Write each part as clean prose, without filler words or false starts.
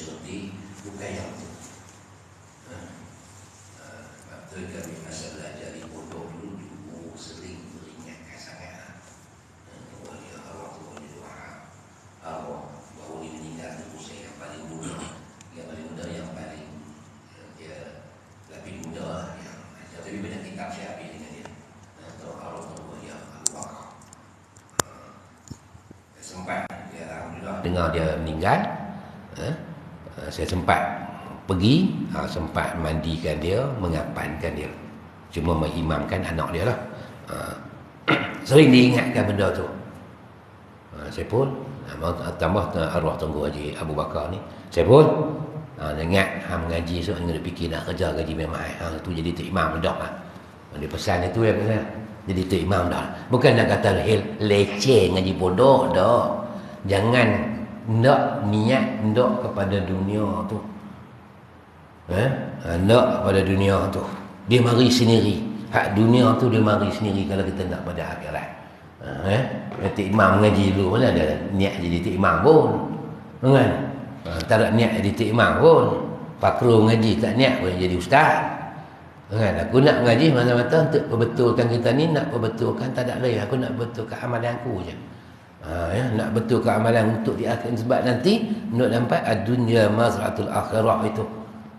mencerti, bukan yang tu. Sebab tu kami masa belajar di pondok dulu sering beringatkan sangat. Wali arwah tu wali doa, arwah baru dia meninggal tu saya yang paling muda, yang paling dia lebih muda yang tapi banyak kitab saya habis dengan dia. Atau arwah tu wali Abu Bakar. Sempat dia alhamdulillah dengar dia meninggal. Saya sempat pergi, sempat mandikan dia, mengapankan dia, cuma mengimamkan anak dia lah. Sering diingatkan benda tu. Saya pun tambah arwah Tengku Haji Abu Bakar ni, saya pun ingat mengaji so dia fikir nak kerja gaji memang tu jadi tok imam dah lah. Dia pesan itu ya pesan jadi tok imam dah. Bukan nak kata leceh ngaji pondok dah. Jangan nak niat nak kepada dunia tu. Nak kepada dunia tu. Dia mari sendiri. Hak dunia tu dia mari sendiri kalau kita nak pada akhirat. Tok imam mengaji dulu mana ada niat jadi tok imam pun. Kan? Tak ada niat jadi tok imam pun. Pakru mengaji tak niat pun jadi ustaz. Kan? Aku nak mengaji mata-mata untuk perbetulkan kita ni, nak perbetulkan tak ada lain. Aku nak betulkan amalan aku je. Nak betulkan amalan untuk di akhir sebab nanti nak dapat ad-dunya mazratul akhirah itu.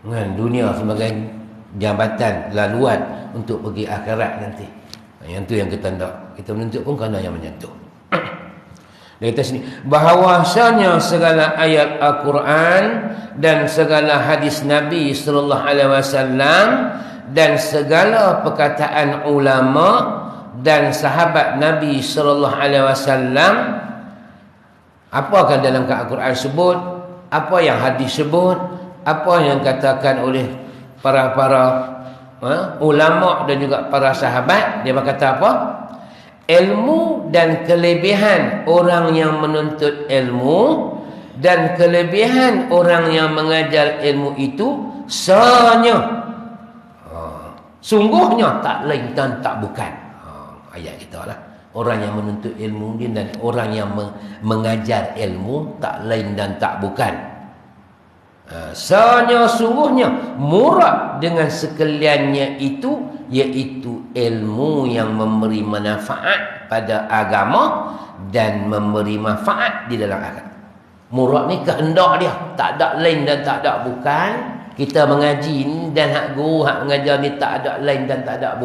Kan? Dunia sebagai jambatan laluan untuk pergi akhirat nanti. Yang tu yang kita nak. Kita menuntut pun kerana yang menyentuh. Dia kata sini, bahawasanya segala ayat Al-Quran dan segala hadis Nabi sallallahu alaihi wasallam dan segala perkataan ulama dan sahabat Nabi sallallahu alaihi wasallam, apakah dalam Al-Quran sebut, apa yang hadis sebut, apa yang katakan oleh para ulama dan juga para sahabat, dia berkata apa? Ilmu dan kelebihan orang yang menuntut ilmu dan kelebihan orang yang mengajar ilmu itu sungguhnya tak lain dan tak bukan. Ayat kita lah. Orang yang menuntut ilmu dan orang yang mengajar ilmu tak lain dan tak bukan. Sungguhnya murad dengan sekaliannya itu, iaitu ilmu yang memberi manfaat pada agama dan memberi manfaat di dalam akhirat. Murad ni kehendak dia, tak ada lain dan tak ada bukan. Kita mengaji ni dan hak guru hak mengajar ni tak ada lain dan tak ada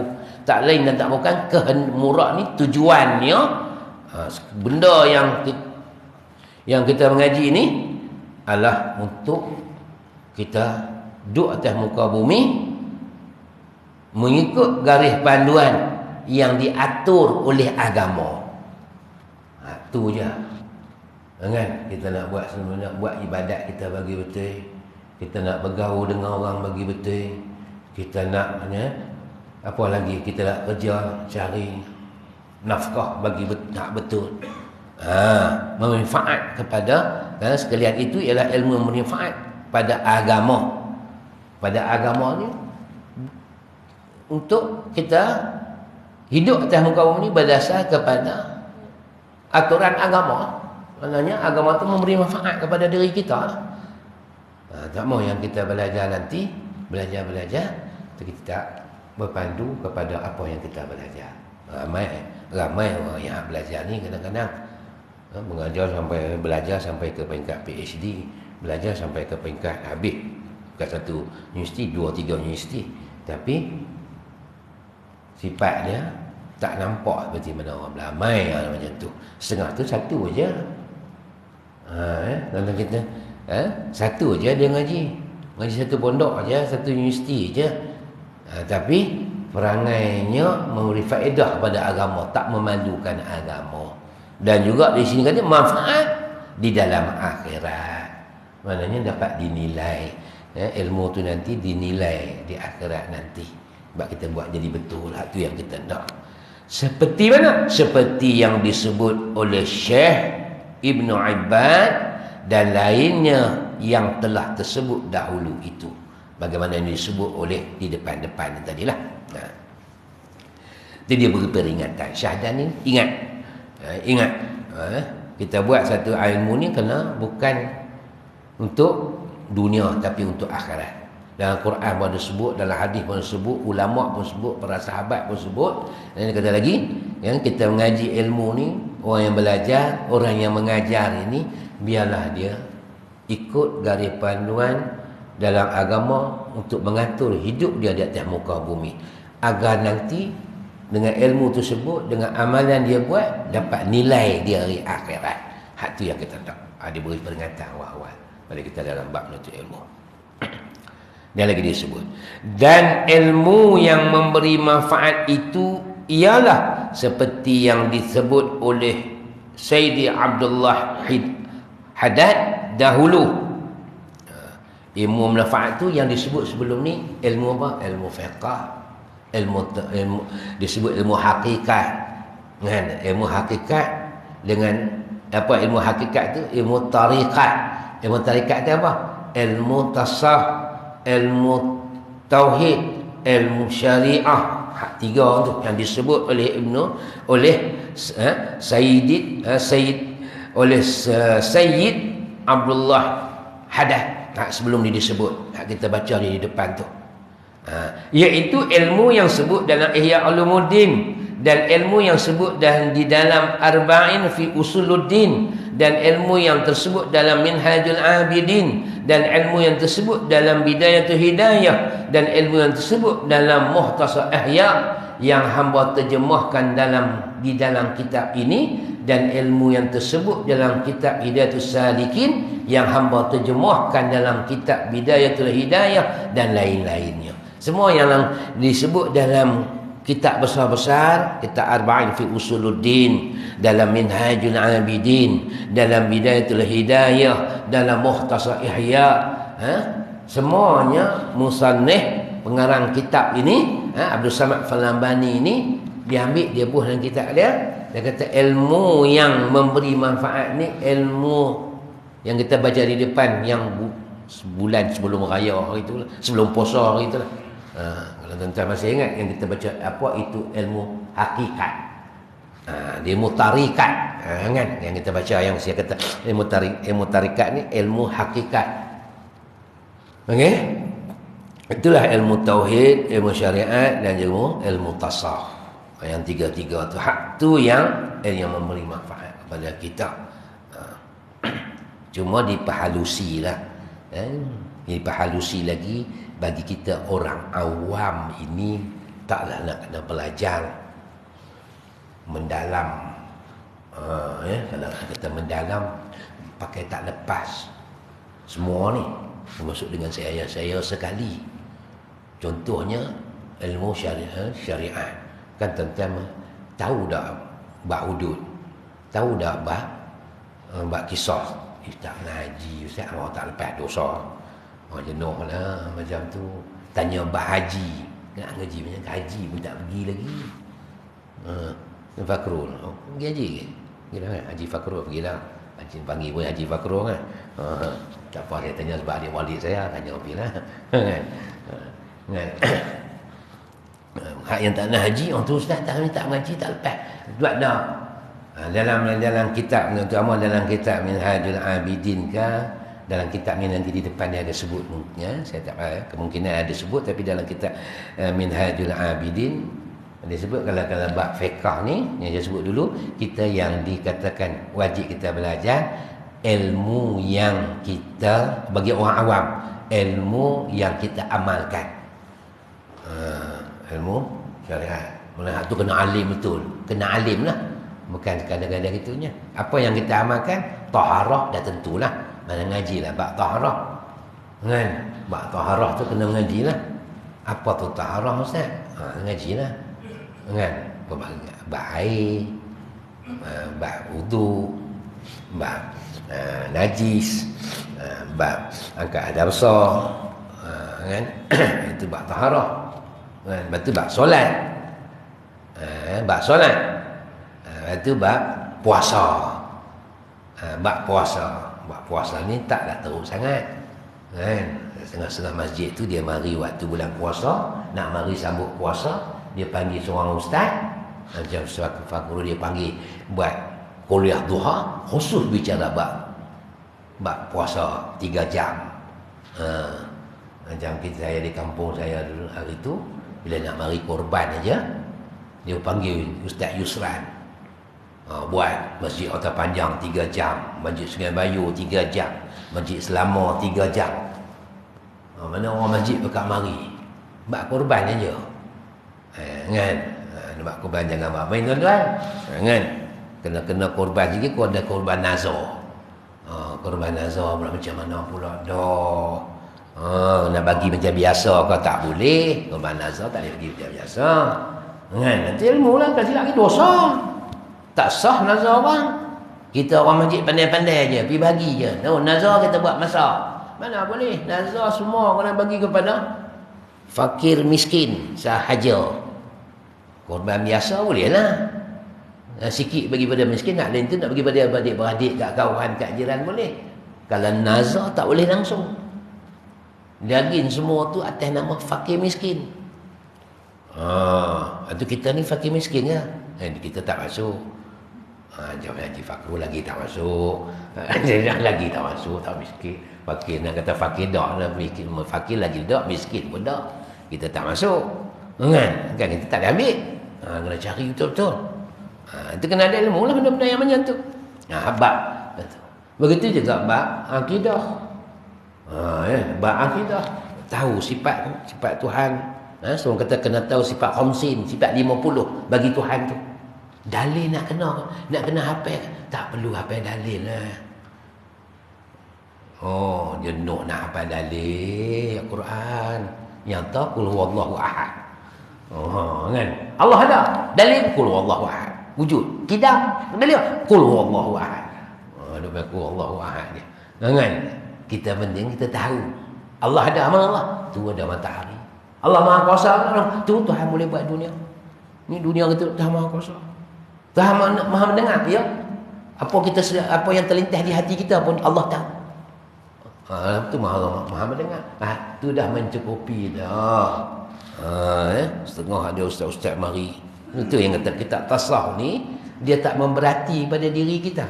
tak lain dan tak bukan. Murad ni tujuannya, benda yang kita mengaji ni adalah untuk kita duduk atas muka bumi mengikut garis panduan yang diatur oleh agama. Itu je. Kan? Kita nak buat ibadat kita bagi betul. Kita nak bergaul dengan orang bagi betul. Kita nak apa lagi? Kita nak kerja cari nafkah bagi betul. Bermanfaat kepada sekalian itu ialah ilmu yang bermanfaat pada agama. Pada agama ni untuk kita hidup atas muka bumi berdasar kepada aturan agama. Maknanya agama itu memberi manfaat kepada diri kita. Tak mau yang kita belajar nanti, belajar kita berpandu kepada apa yang kita belajar. Ramai orang yang belajar ni kadang-kadang belajar sampai ke peringkat PhD, belajar sampai ke peringkat habis bukan satu universiti, 2-3 universiti, tapi sifat dia tak nampak seperti mana orang beramai macam tu. Setengah tu satu aja. Dalam kita satu aja dia ngaji satu pondok aja, satu universiti aja, tapi perangainya memberi faedah pada agama, tak memalukan agama. Dan juga di sini kata manfaat di dalam akhirat. Maknanya dapat dinilai. Ilmu tu nanti dinilai di akhirat nanti. Sebab kita buat jadi betul. Itu yang kita nak. Seperti mana? Seperti yang disebut oleh Syekh Ibn Abbad dan lainnya yang telah tersebut dahulu itu. Bagaimana yang disebut oleh di depan-depan tadilah. Itu dia beri peringatan. Syahdan ni ingat. Kita buat satu ilmu ni kena bukan untuk dunia tapi untuk akhirat. Dalam Quran pun ada sebut, dalam hadis pun sebut, ulama pun sebut, para sahabat pun sebut. Dan kata lagi, yang kita mengaji ilmu ni, orang yang belajar, orang yang mengajar ini, biarlah dia ikut garis panduan dalam agama untuk mengatur hidup dia di atas muka bumi, agar nanti dengan ilmu tersebut, dengan amalan dia buat, dapat nilai di hari akhirat. Hak tu yang kita tak ada beri peringatan awal-awal pada kita dalam bab menuntut ilmu. Dan lagi dia sebut, dan ilmu yang memberi manfaat itu ialah seperti yang disebut oleh Sayyidi Abdullah Haddad dahulu. Ilmu manfaat tu yang disebut sebelum ni ilmu apa? Ilmu fiqh, ilmu disebut ilmu hakikat. Kan? Ilmu hakikat dengan apa? Ilmu hakikat tu ilmu tarikat. Ilmu tarikat tu apa? Ilmu tasawuf, ilmu tauhid, ilmu syariah. Hak tiga tu yang disebut oleh Sayyid Abdullah Haddad. Sebelum ni disebut, kita baca di depan tu, iaitu ilmu yang sebut dalam Ihya Ulumuddin, dan ilmu yang sebut di dalam Arba'in fi Usuluddin, dan ilmu yang tersebut dalam Minhajul Abidin, dan ilmu yang tersebut dalam Bidayatul Hidayah, dan ilmu yang tersebut dalam Mukhtasar Ihya yang hamba terjemahkan di dalam kitab ini, dan ilmu yang tersebut dalam kitab Hidayatus Salikin yang hamba terjemahkan dalam kitab Bidayatul Hidayah, dan lain-lainnya. Semua yang disebut dalam kitab besar-besar, kitab Arba'in fi Usuluddin, dalam Minhajul Abidin, dalam Bidayatul Hidayah, dalam Mukhtasar Ihya, semuanya musannif pengarang kitab ini, Abdul Samad Falambani ini, dia ambil, dia buah dalam kitab dia. Dia kata ilmu yang memberi manfaat ni ilmu yang kita baca di depan, yang sebulan sebelum raya hari itulah, sebelum puasa hari itulah. Kalau tuan-tuan masih ingat yang kita baca apa itu ilmu hakikat, ilmu tarikat, kan? Yang kita baca, yang saya kata ilmu tarikat ni ilmu hakikat. Okey? Itulah ilmu tauhid, ilmu syariat, dan ilmu tasawuf. Yang tiga-tiga tu, hak tu yang memberi manfaat kepada kita. Cuma diperhalusi lah, diperhalusi lagi bagi kita orang awam ini. Taklah nak kena belajar mendalam, kalau kata mendalam pakai tak lepas semua ni, termasuk dengan saya sekali. Contohnya ilmu syariat. Kan tuan-tuan tahu dah bab hudud, tahu dah bab kisah. Tak ngaji ustaz, awak tak lepas dosa. Jenuh lah macam tu. Tanya bab haji, nak ngaji macam haji pun tak pergi lagi. Fakrul pergi haji ke? Gila kan? Haji Fakrul pergilah. Haji panggil pun Haji Fakrul kan. Tak apa, saya tanya sebab dia walid saya, tanya pergilah. Kan? Hak yang tak nak haji, orang tu ustaz tak mengaji tak lepas. Sebab dah dalam kitab terutama dalam kitab Minhajul Abidin ke, dalam kitab ni nanti di depan dia ada sebut, ya, saya tak kemungkinan ada sebut, tapi dalam kitab Minhajul Abidin dia sebut kalau bab fiqh ni yang saya sebut dulu, kita yang dikatakan wajib kita belajar ilmu yang kita, bagi orang awam, ilmu yang kita amalkan. Ilmu syariat. Mula tu kena alim betul. Kena alim lah. Bukan kadang-kadang gitunya. Apa yang kita amalkan, taharah dah tentulah. Mana ngajilah bab taharah. Kan? Bab taharah tu kena ngajilah. Apa tu taharah ustaz? Ngajilah. Kan? Bab air, bab wudu, bab najis, bab angkat hadap besar. Kan? Itu bab taharah. Lepas tu bab solat, bab solat. Lepas tu bab puasa, bab puasa ni taklah teruk sangat kan. Setengah-setengah masjid tu dia mari waktu bulan puasa, nak mari sambut puasa, dia panggil seorang ustaz macam Ustaz Fakrul, dia panggil buat kuliah duha khusus bicara bab puasa 3 jam. Macam saya di kampung saya dulu hari itu, bila nak mari korban aja, dia panggil Ustaz Yusran. Buat Masjid Kota Panjang 3 jam, Masjid Sungai Bayu 3 jam, Masjid Selama 3 jam. Mana orang masjid dekat mari. Buat korban aja. Kan? Buat korban jangan buat main tuan-tuan. Kan? Kena korban sikit, kau ada korban nazar. Korban nazar pula macam mana pula dah. Nak bagi macam biasa kau tak boleh. Korban nazar tak boleh bagi macam biasa. Kan? Nanti ilmu lah, kasih lagi dosa. Tak sah nazar orang. Kita orang masjid pandai-pandai je, pergi bagi je. Nazar kita buat masak. Mana boleh? Nazar semua kena bagi kepada fakir miskin sahaja. Korban biasa boleh lah. Sikit bagi pada miskin, nak lain tu nak bagi pada adik-beradik, kat kawan, kat jiran boleh. Kalau nazar tak boleh langsung. Daging semua tu atas nama fakir miskin. Itu kita ni fakir miskin ya. Kita tak masuk. Jawab Haji Fakru lagi tak masuk. Lagi tak masuk, tak miskin. Fakir nak kata fakir dak lah, miskin. Fakir lagi dak, miskin pun dak. Kita tak masuk. Kan kita tak ada ambil. Kena cari betul-betul. Itu kena ada ilmu lah benda-benda yang macam tu. Bab. Begitu juga bab akidah. Bab akidah. Tahu sifat Tuhan. Semua kata kena tahu sifat khamsin, sifat 50 bagi Tuhan tu. Dalil nak kena hafal. Tak perlu hafal dalil lah. Jenuh nak hafal dalil Al-Quran. Yang tahu qul huwallahu ahad. Kan? Allah ada. Dalil qul huwallahu ahad. Wujud. Tidak. Dalil qul huwallahu ahad. Dia qul huwallahu ahad dia. Kan? Kita penting kita tahu. Allah ada, mana Allah? Tu ada matahari. Allah Maha Kuasa. Tu Tuhan boleh buat dunia. Ni dunia kita Tuhan Maha Kuasa. Tuhan Maha mendengar, ya. Apa yang terlintas di hati kita pun Allah tahu. Itu Maha mendengar. Tu dah mencukupi dah. Setengah ada ustaz-ustaz mari. Itu yang kata kitab tasawuf ni dia tak memberati pada diri kita.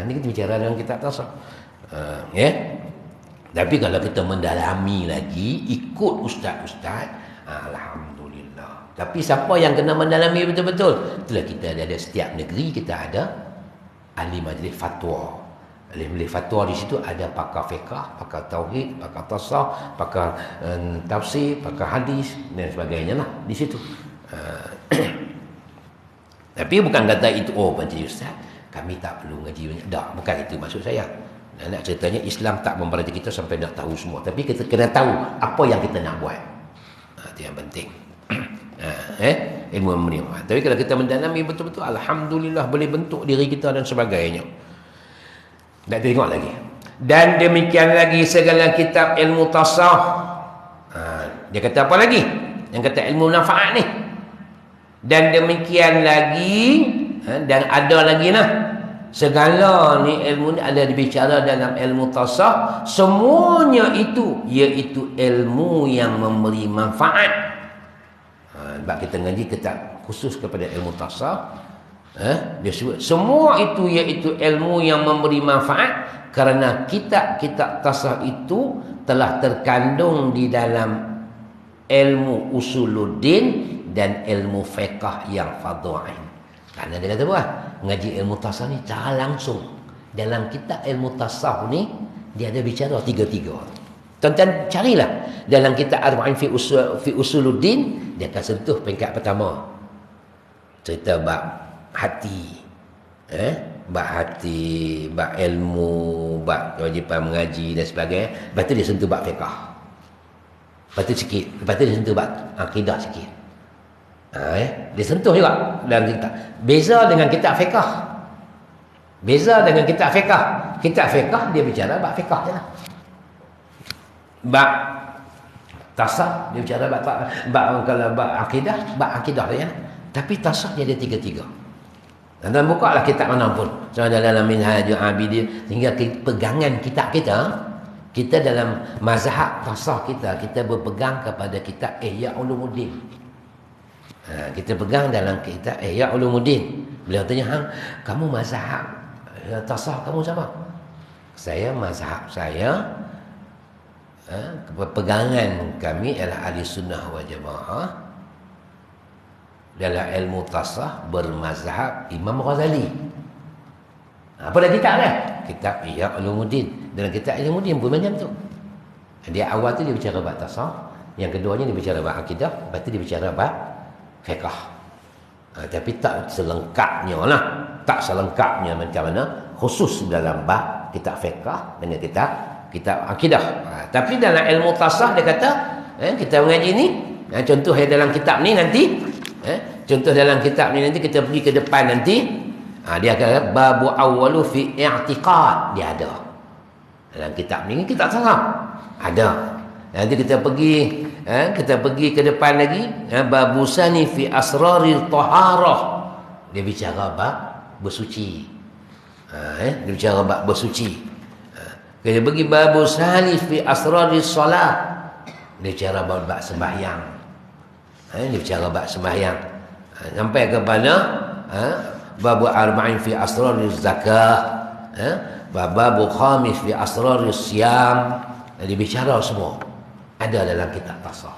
Ni kita bicara dalam kitab tasawuf. Tapi kalau kita mendalami lagi, ikut ustaz-ustaz, alhamdulillah. Tapi siapa yang kena mendalami betul-betul? Itulah kita ada setiap negeri kita ada ahli majlis fatwa. Ahli majlis fatwa di situ ada pakar fiqh, pakar tauhid, pakar tasawuf, pakar tafsir, pakar hadis dan sebagainya lah di situ. Tapi bukan kata itu panci ustaz, kami tak perlu ngaji banyak. Tak, bukan itu maksud saya. Nak ceritanya Islam tak memberati kita sampai nak tahu semua, tapi kita kena tahu apa yang kita nak buat. Itu yang penting. Ilmu memberi manfaat. Tapi kalau kita mendalami betul-betul, alhamdulillah boleh bentuk diri kita dan sebagainya. Tak tengok lagi. Dan demikian lagi segala kitab ilmu tasawuf. Dia kata apa lagi? Yang kata ilmu nafaat ni. Dan demikian lagi, dan ada lagi lah. Segala ni ilmu ni ada dibicara dalam ilmu tasawuf. Semuanya itu iaitu ilmu yang memberi manfaat. Sebab kita ngaji kitab khusus kepada ilmu tasawuf. Dia sebut semua itu iaitu ilmu yang memberi manfaat, kerana kitab-kitab tasawuf itu telah terkandung di dalam ilmu usuluddin dan ilmu fiqh yang fardhu. Karena dia kata apa? Ngaji ilmu tasawuf ni cara langsung. Dalam kitab ilmu tasawuf ni dia ada bicara tiga-tiga. Tuan-tuan carilah dalam kitab Arba'in fi usuluddin, dia akan sentuh peringkat pertama. Cerita bab hati. Bab hati, bab ilmu, bab kewajipan mengaji dan sebagainya. Lepas tu dia sentuh bab fiqh. Lepas tu sikit. Lepas tu dia sentuh bab akidah sikit. Dia sentuh juga dalam kitab. Beza dengan kitab fiqh. Kitab fiqh dia bicara bab fiqh je lah. Bab tasawuf dia bicara kalau bab akidah je lah. Tapi tasawuf dia ada tiga-tiga. Dan buka lah kitab mana pun. Sama dalam Minhajul Abidin, sehingga pegangan kitab kita dalam mazhab tasawuf kita berpegang kepada kitab Ihya Ulumuddin. Kita pegang dalam kitab Ihya Ulumuddin. Beliau tanya, kamu mazhab tasawuf kamu sama? Saya mazhab saya pegangan kami ialah ahli sunnah wal jamaah dalam ilmu tasawuf bermazhab Imam Ghazali. Apa dah kitab kan? Kitab Ihya Ulumuddin. Dalam kitab Ihya Ulumuddin pun macam tu. Dia awal tu dia bicara bab tasawuf, yang keduanya dia bicara bab akidah, lepas tu dia bicara bab fiqh. Tapi tak selengkapnya lah. Tak selengkapnya macam mana khusus dalam bab kitab fiqh dengan kitab akidah. Tapi dalam ilmu tasawuf dia kata, kita mengaji ni, contoh yang dalam kitab ni nanti, contoh dalam kitab ni nanti kita pergi ke depan nanti, dia kata babu awwalu fi i'tiqad, dia ada. Dalam kitab ni kitab tasawuf ada. Nanti kita pergi ke depan lagi, babu sani fi asraril taharah. Dia bicara bab bersuci. Dia bicara bab bersuci. Kita pergi babu salis fi asraris solat. Dia bicara bab sembahyang. Dia bicara bab sembahyang. Sampai kepada babu arba'in fi asraris zakah. Babu khamis fi asraris siyam. Dia bicara semua. Ada dalam kitab tasawuf.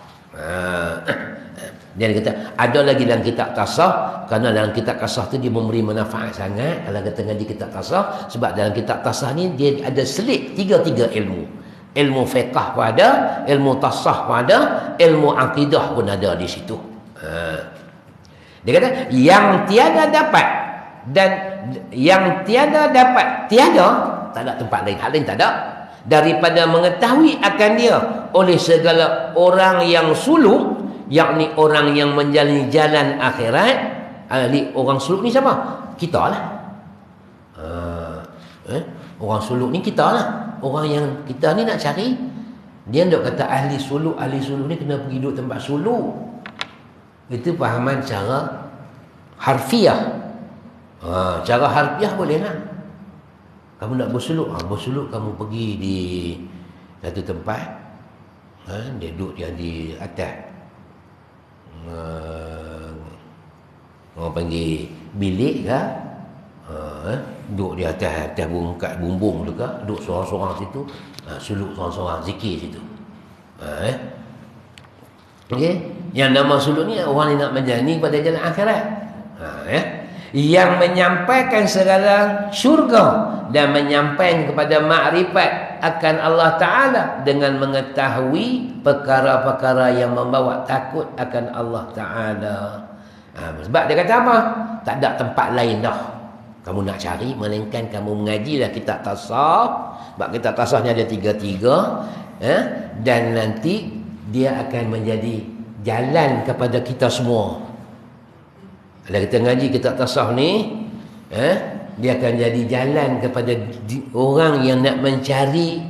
Dia kata ada lagi dalam kitab tasawuf, kerana dalam kitab tasawuf tu dia memberi manfaat sangat kalau kita ngaji kitab tasawuf, sebab dalam kitab tasawuf ni dia ada selit tiga ilmu. Ilmu fiqh pun ada, ilmu tasawuf pun ada, ilmu akidah pun ada di situ. Dia kata yang tiada dapat dan yang tiada dapat tak ada tempat lain, hal lain tak ada, daripada mengetahui akan dia oleh segala orang yang suluk, yakni orang yang menjalani jalan akhirat. Orang suluk ni siapa? Kita lah. Orang suluk ni kita lah. Orang yang kita ni nak cari, dia tak kata ahli suluk ni kena pergi duduk tempat suluk. Itu fahaman cara harfiah. Cara harfiah boleh lah. Kamu nak bersuluk, kamu pergi di satu tempat, dia duduk di atas, orang panggil bilik ke, duduk di atas kat bumbung tu ke, duduk seorang-seorang situ, suluk seorang-seorang, zikir situ. Okey, yang nama suluk ni orang ni nak menjalani pada jalan akhirat. Yang menyampaikan segala syurga dan menyampaikan kepada makrifat akan Allah Ta'ala dengan mengetahui perkara-perkara yang membawa takut akan Allah Ta'ala. Sebab dia kata apa? Tak ada tempat lain dah kamu nak cari, melainkan kamu mengajilah kitab tasawuf. Sebab kitab tasawuf ni ada tiga-tiga, dan nanti dia akan menjadi jalan kepada kita semua. Kalau kita ngaji kitab tasawuf ni, dia akan jadi jalan kepada orang yang nak mencari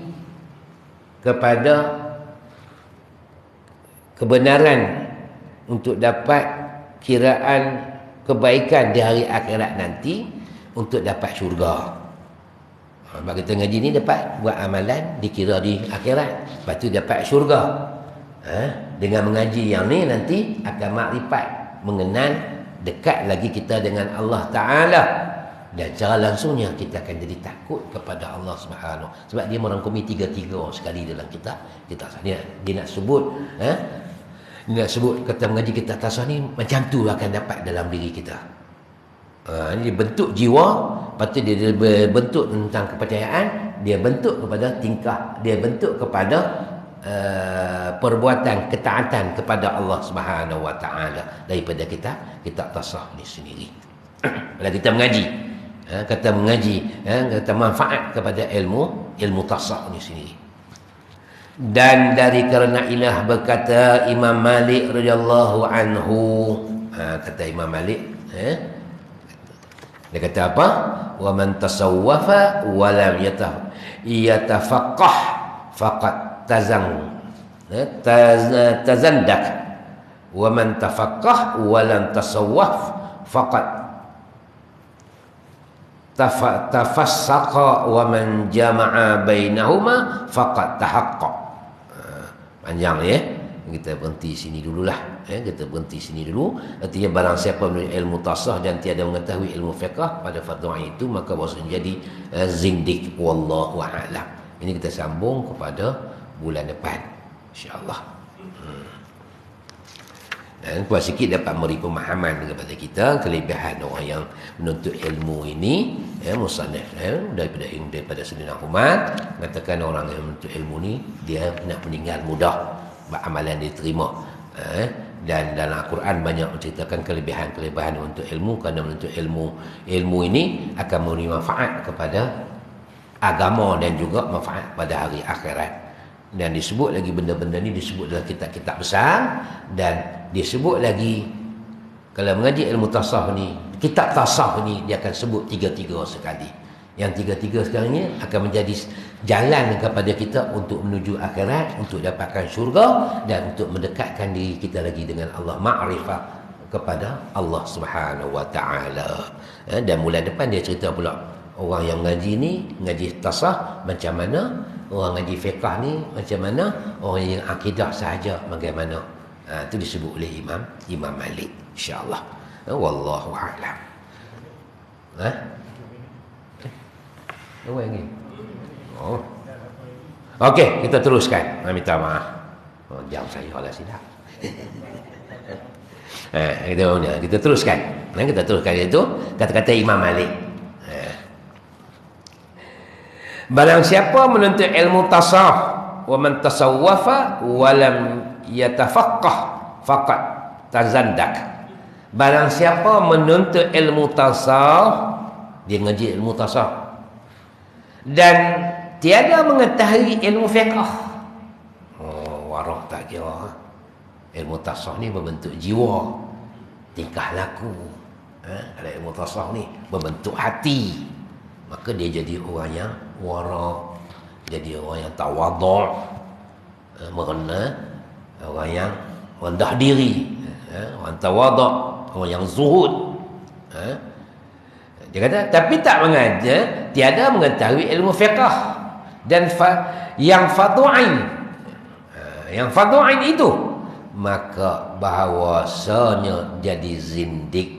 kepada kebenaran untuk dapat kiraan kebaikan di hari akhirat nanti, untuk dapat syurga. Sebab kita ngaji ni dapat buat amalan dikira di akhirat, lepas tu dapat syurga. Dengan mengaji yang ni nanti akan makrifat, mengenal dekat lagi kita dengan Allah Ta'ala, dan cara langsungnya kita akan jadi takut kepada Allah Subhanahu. Sebab dia merangkumi tiga-tiga sekali dalam kitab. Dia nak sebut, dia nak sebut kata mengaji kitab tasawuf ni macam tu akan dapat dalam diri kita. Ini bentuk jiwa, lepas tu dia bentuk tentang kepercayaan, dia bentuk kepada tingkah, dia bentuk kepada perbuatan ketaatan kepada Allah Subhanahu Wa Taala daripada kitab tasawuf ni sendiri. Bila kita mengaji, kata manfaat kepada ilmu tasawuf ni sendiri. Dan dari kerana ilah berkata Imam Malik radhiyallahu anhu, kata Imam Malik, dia kata apa? Wa man tasawwafa wa lam yatafaqqah faqad tazandak, wa man tafaqqah wa lam tasawwaf faqad tafassaqa, wa man jama'a bainahuma faqad tahaqqaq. Panjang ya. Kita berhenti sini dululah. Kita berhenti sini dulu. Artinya barang siapa menuju ilmu tasawuf dan tiada mengetahui ilmu fiqh pada fardu ain itu, maka bahasa jadi zindik, wallahu a'lam. Ini kita sambung kepada bulan depan, insya-Allah. Dan kuat sikit dapat memberi pemahaman kepada kita kelebihan orang yang menuntut ilmu ini, musannaf daripada Sayyidina Umar katakan orang yang menuntut ilmu ni dia nak meninggal mudah, amalan diterima. Dan dalam Al-Quran banyak menceritakan kelebihan-kelebihan untuk ilmu, kerana menuntut ilmu ini akan memberi manfaat kepada agama dan juga manfaat pada hari akhirat. Dan disebut lagi benda-benda ni disebut dalam kitab-kitab besar, dan disebut lagi kalau mengaji ilmu tasawuf ni, kitab tasawuf ni dia akan sebut tiga-tiga sekali. Yang tiga-tiga sekarang ni akan menjadi jalan kepada kita untuk menuju akhirat, untuk dapatkan syurga dan untuk mendekatkan diri kita lagi dengan Allah, ma'rifah kepada Allah Subhanahu wa taala. Dan bulan depan dia cerita pula orang yang ngaji ni, ngaji tasawuf macam mana, orang ngaji fiqh ni macam mana, orang yang akidah sahaja bagaimana. Itu disebut oleh Imam Malik, insya-Allah. Wallahu a'lam. Apa lagi? Okey, kita teruskan. Minta maaf. Jam saya lah silap. Kita teruskan. Kita teruskan itu kata-kata Imam Malik. Barang siapa menuntut ilmu tasawuf, wa man tasawwafa wa lam yatafaqqah faqat tazandak. Barang siapa menuntut ilmu tasawuf, dia ngaji ilmu tasawuf dan tiada mengetahui ilmu fiqh. Warah tak kira. Ilmu tasawuf ni berbentuk jiwa, tingkah laku. Kalau ilmu tasawuf ni berbentuk hati, maka dia jadi orang yang wara, jadi orang yang tawadhu', merana, orang yang rendah diri, orang tawadhu', orang yang zuhud. Dia kata, tapi tak mengajar, tiada mengetahui ilmu fiqh dan yang fardu'ain. Yang fardu'ain itu, maka bahawasanya jadi zindik.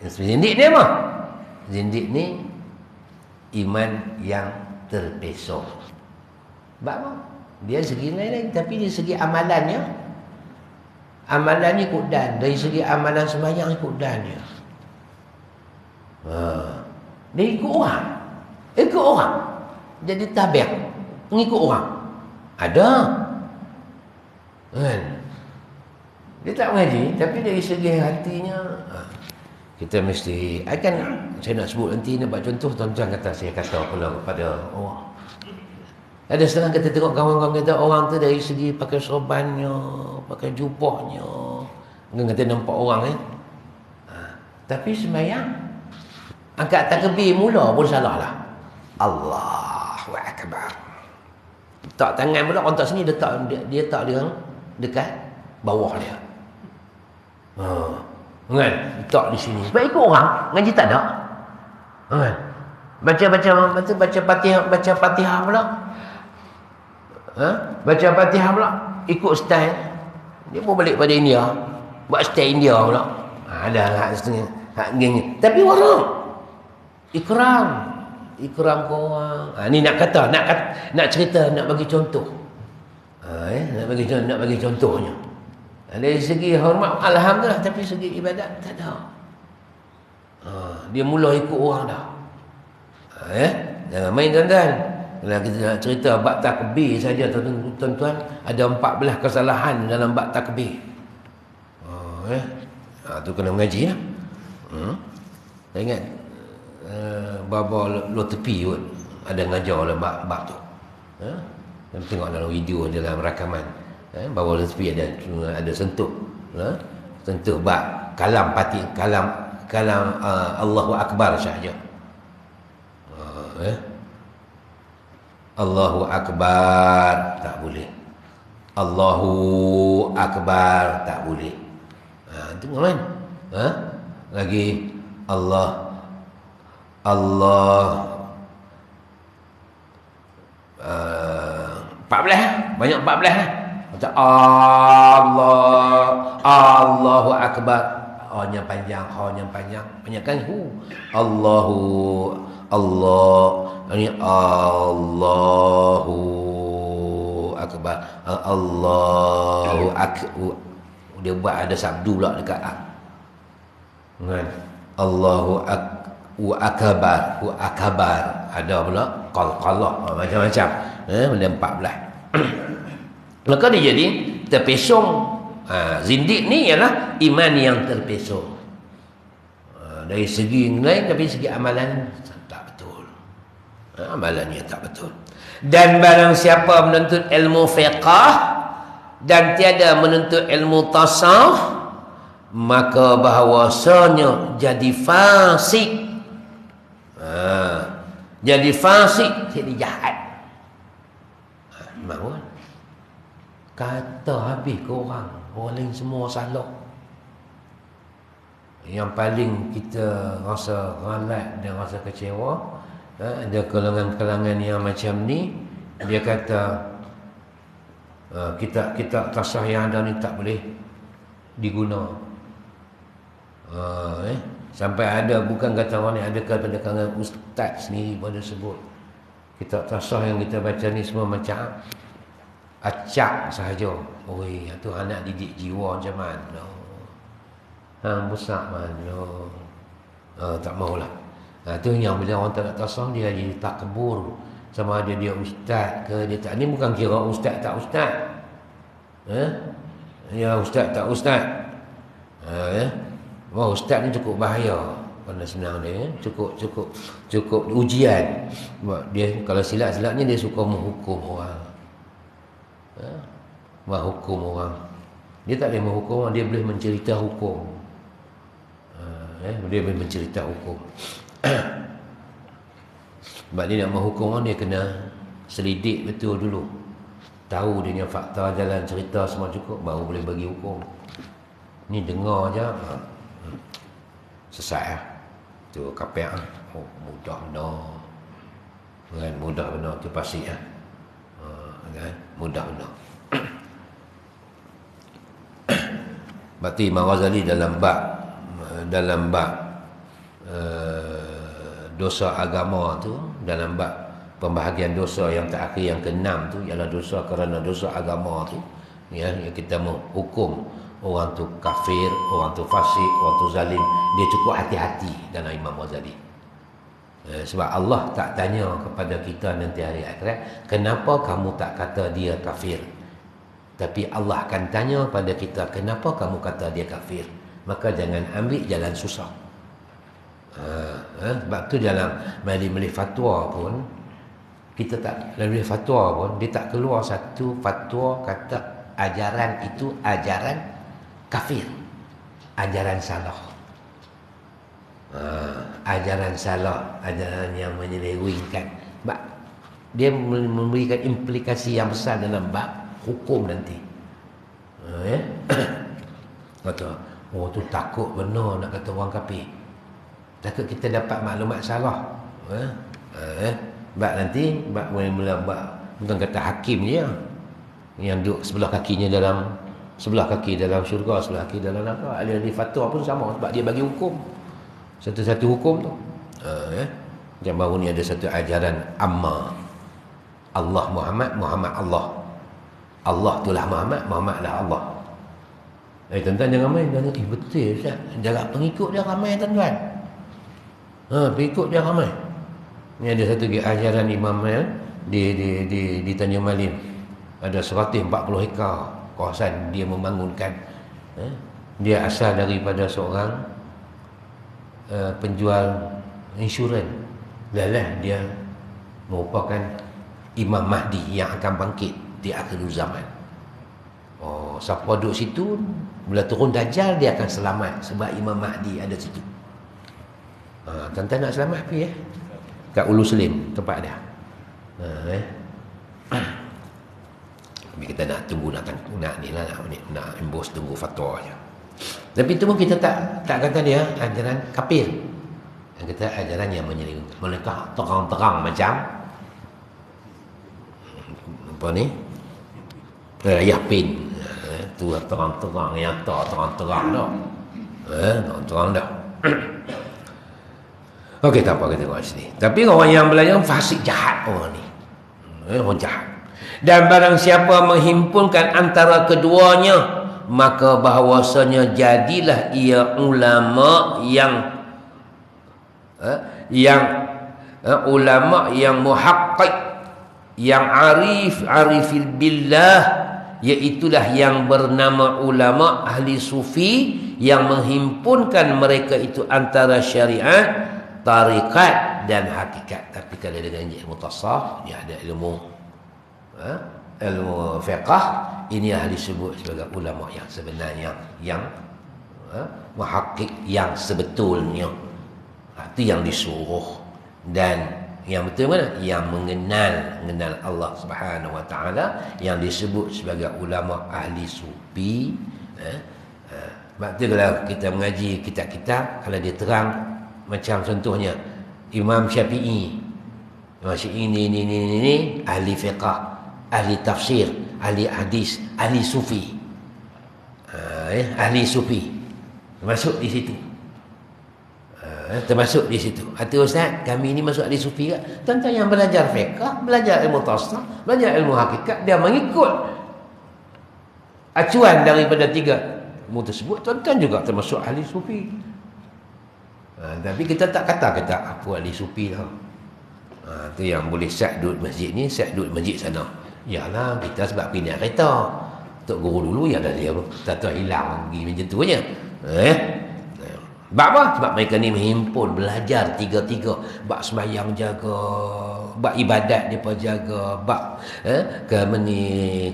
Zindik ni apa? Zindik ni iman yang terpesong. Sebab apa? Dia segi lain, tapi dari segi amalannya ikut dan. Dari segi amalan sembahyang ikut dan dia. Dia ikut orang. Jadi tabiat, mengikut orang. Ada kan? Dia tak mengaji, tapi dari segi hatinya kita mesti akan, saya nak sebut nanti nak buat contoh. Tuan-tuan kata, saya kata pula kepada orang, ada setengah kita tengok kawan-kawan kita, orang tu dari segi pakai sorbannya, pakai jubahnya, mungkin kata nampak orang tapi sembahyang angkat takbir mula pun salah lah. Allahu Akbar. Tak tangan pula kontak sini, dia tak dia dekat bawah dia. Kan? Tak di sini. Sebab ikut orang, ngaji tak ada. Kan? Baca Fatihah pula. Baca Fatihah pula ikut style. Dia pun balik pada India. Buat style India pula. Ada hak setengah, hak geng. Tapi orang ikram ke orang. Ni nak cerita, nak bagi contoh. Nak bagi contohnya. Dari segi hormat alhamdulillah, tapi segi ibadat tak ada. Dia mula ikut orang dah. Jangan main tuan-tuan. Kalau kita nak cerita bab takbir saja tuan-tuan, ada 14 kesalahan dalam bab takbir. Tu kena mengaji lah. Saya ingat Baba Lo Tepi pun ada ngajar dalam bab tu. Kita tengok dalam video, dalam rakaman. Baba Lo Tepi ada sentuh. Sentuh bab kalam Allahu Akbar sahaja. Allahu Akbar tak boleh. Allahu Akbar tak boleh. Tengok kan? Lagi Allah 14, banyak 14 lah. Macam Allahu Akbar. Nya panjang, banyakkan Allah ini Allahu akbar. Allahu akbar. Dia buat ada sabdu pula dekat kan. Allahu akbar, akbar. Ada pula qalqalah, macam-macam. Benda 14. Maka dia jadi terpesong. Zindik ni ialah iman yang terpesong. Dari segi lain, tapi segi amalan tak betul. Amalannya tak betul. Dan barang siapa menuntut ilmu fiqah dan tiada menuntut ilmu tasawuf, maka bahawasanya jadi fasik. Jadi fasik, jadi jahat. Memang kata habis ke orang lain semua salah. Yang paling kita rasa ghalat dan rasa kecewa, ada kalangan-kalangan yang macam ni, dia kata kitab tasawuf yang ada ni tak boleh diguna. Sampai ada, bukan kata orang ni, ada pada kalangan ustaz sendiri pada sebut kitab tasawuf yang kita baca ni semua macam acak sahaja. Oi, itu anak didik jiwa macam mana? Hang besar mana? Tak maulah. Tu yang bila orang tak nak tasawuf, dia jadi takbur. Sama ada dia ustaz ke dia tak. Ni bukan kira ustaz tak ustaz. Ya ustaz tak ustaz. Wah, ustaz ni cukup bahaya. Pada senang dia, cukup ujian. Dia kalau silap-silapnya dia suka menghukum orang. Menghukum orang. Dia tak boleh menghukum orang, dia boleh mencerita hukum. Dia boleh mencerita hukum. Sebab dia nak menghukum orang, dia kena selidik betul dulu. Tahu dia punya fakta, jalan cerita semua cukup, baru boleh bagi hukum. Ni dengar je sesat lah. Tu kapek lah. Mudah benar. Kan, mudah benar tu pasti lah. Kan, mudah benar. Berarti Imam Ghazali dalam bab dosa agama tu, dalam bab pembahagian dosa yang terakhir yang ke-6 tu ialah dosa kerana dosa agama tu, ya, yang kita menghukum orang tu kafir, orang tu fasik, orang tu zalim, dia cukup hati-hati dalam Imam Ghazali. Sebab Allah tak tanya kepada kita nanti hari akhirat, kenapa kamu tak kata dia kafir? Tapi Allah akan tanya pada kita, kenapa kamu kata dia kafir? Maka jangan ambil jalan susah. Sebab tu dalam majlis fatwa pun, kita tak, dalam majlis fatwa pun, dia tak keluar satu fatwa kata ajaran itu ajaran kafir, ajaran salah. Ajaran salah, ajaran yang menyelewengkan. Sebab dia memberikan implikasi yang besar dalam bab hukum nanti. Kata, oh tu takut benar nak kata orang kafir. Takut kita dapat maklumat salah. Sebab nanti mula bukan kata hakim je yang duduk sebelah kakinya dalam, sebelah kaki dalam syurga, sebelah kaki dalam neraka. Ahli fatwa pun sama, sebab dia bagi hukum. Satu-satu hukum tu. Macam baru ni ada satu ajaran amma. Allah Muhammad, Muhammad Allah. Allah itulah Muhammad, Muhammad lah Allah. Tuan-tuan jangan main. Betul Ustaz, jarak pengikut dia ramai tuan-tuan. Pengikut dia ramai. Ni ada satu ajaran Imam di Tanjung Malim. Ada 140 hektar kawasan dia membangunkan. Dia asal daripada seorang penjual insurans. Lalah dia merupakan Imam Mahdi yang akan bangkit di akhir zaman. Oh, siapa duduk situ, bila turun Dajjal dia akan selamat sebab Imam Mahdi ada situ. Tuan-tuan nak selamat pergi kat Ulu Selim tempat dia. Tapi kita nak tunggu nak ni lah, nak embus tunggu fatwa je. Tapi itu pun kita tak kata dia ajaran kafir. Yang kita ajaran yang menyeleweng. Mereka terang-terang macam apa ni? Yakin. Tu terang-terang, yang terang-terang dah. Terang dah. Okey, tak apa, kita tengok sini. Tapi orang yang belajar fasik jahat orang ni. Orang jahat. Dan barang siapa menghimpunkan antara keduanya, maka bahawasanya jadilah ia ulama ulama yang muhaqqiq, yang arifil billah, iaitulah yang bernama ulama ahli sufi, yang menghimpunkan mereka itu antara syariat, tarikat dan hakikat. Tapi kalau dengan ilmu tasawuf, dia ada ilmu fiqh, ini ahli disebut sebagai ulama yang sebenarnya, yang muhaqqiq, yang sebetulnya. Itu yang disuruh. Dan yang betul mana? Yang mengenal Allah Subhanahu wa taala, yang disebut sebagai ulama ahli sufi. Sebab tu kalau kita mengaji kitab-kitab, kalau dia terang macam contohnya Imam Syafi'i. Imam Syafi'i ini ahli fiqh, ahli tafsir, ahli hadis, ahli sufi. Ahli sufi. Masuk di situ. Termasuk di situ. Kata Ustaz, kami ini masuk ahli sufi ke? Tuan-tuan yang belajar fiqh, belajar ilmu tasawuf, belajar ilmu hakikat, dia mengikut acuan daripada 3 ilmu tersebut, tuan-tuan juga termasuk ahli sufi. Tapi kita tak kata apa ahli sufi lah. Tu yang boleh sat duduk masjid ni, sat duduk masjid sana. Yalah, kita sebab pindah kereta. Tok guru dulu ya dah dia tak tahu hilang pergi macam tu aja. Sebab apa? Sebab mereka ni menghimpun, belajar tiga-tiga. Bab sembahyang jaga, bab ibadat depa jaga, bab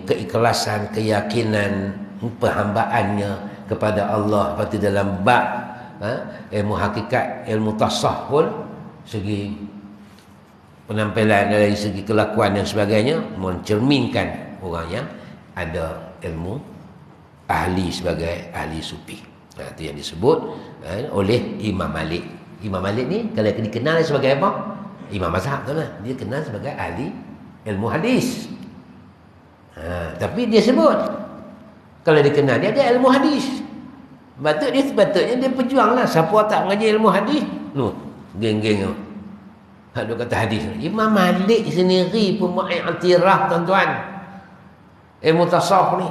keikhlasan, keyakinan, perhambaannya kepada Allah. Lepas tu dalam bab ilmu hakikat, ilmu tasawuf pun, segi penampilan, dari segi kelakuan dan sebagainya, mencerminkan orang yang ada ilmu, ahli sebagai ahli sufi. Itu yang disebut oleh Imam Malik. Imam Malik ni kalau dikenal sebagai apa? Imam mazhab tu lah. Dia kenal sebagai ahli ilmu hadis. Tapi dia sebut kalau dikenal dia ada ilmu hadis. Sepatutnya dia pejuang lah. Siapa tak mengaji ilmu hadis? Geng-geng tu. Hak dia kata hadis. Imam Malik sendiri pun mengiktiraf, tuan-tuan. Ilmu tasawuf ni.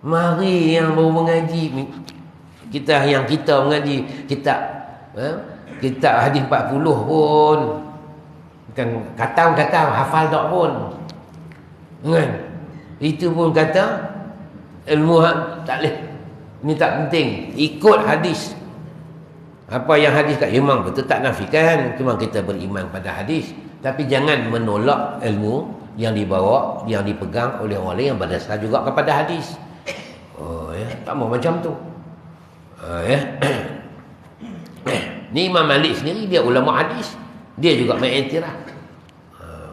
Mari yang baru mengaji, kita mengaji kitab hadis 40 pun bukan kata hafal tak pun. Kan? Itu pun kata ilmu tak boleh. Ini tak penting. Ikut hadis. Apa yang hadis kat memang betul, tak nafikan. Cuma kita beriman pada hadis. Tapi jangan menolak ilmu yang dibawa, yang dipegang oleh orang lain yang berdasar juga kepada hadis. Tak mau macam tu. Ni Imam Malik sendiri dia ulama hadis, dia juga mengiktiraf.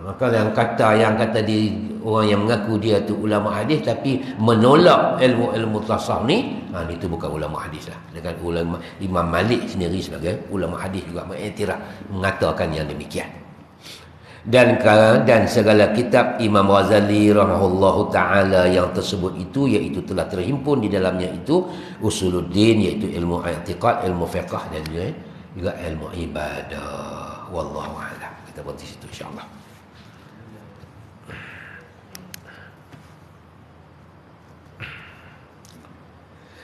Maka yang kata dia, orang yang mengaku dia tu ulama hadis tapi menolak ilmu tasawuf ni, itu bukan ulama hadis lah. Dengan ulama Imam Malik sendiri sebagai ulama hadis juga mengiktiraf, mengatakan yang demikian. Dan segala kitab Imam Ghazali rahimahullahu taala yang tersebut itu, iaitu telah terhimpun di dalamnya itu usuluddin, iaitu ilmu i'tiqad, ilmu fiqh, dan juga ilmu ibadah. Wallahu a'lam. Kita berhenti situ insya-Allah.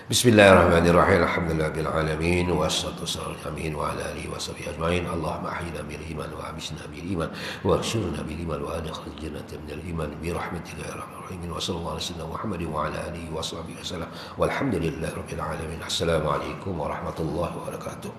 Bismillahirrahmanirrahim. Alhamdulillahil alamin wassalatu wassalamu wa ala alihi washabihi ajmain. Allahumma ahyina bil iman wa amisna bil iman wa arshurna bil iman wa adkhil jannata minal iman bi rahmatika ya arhamar rahimin. Wa sallallahu alaihi wasallam Muhammadin wa ala alihi washabihi wasallam. Walhamdulillahirabbil alamin. Assalamu alaikum warahmatullahi wabarakatuh.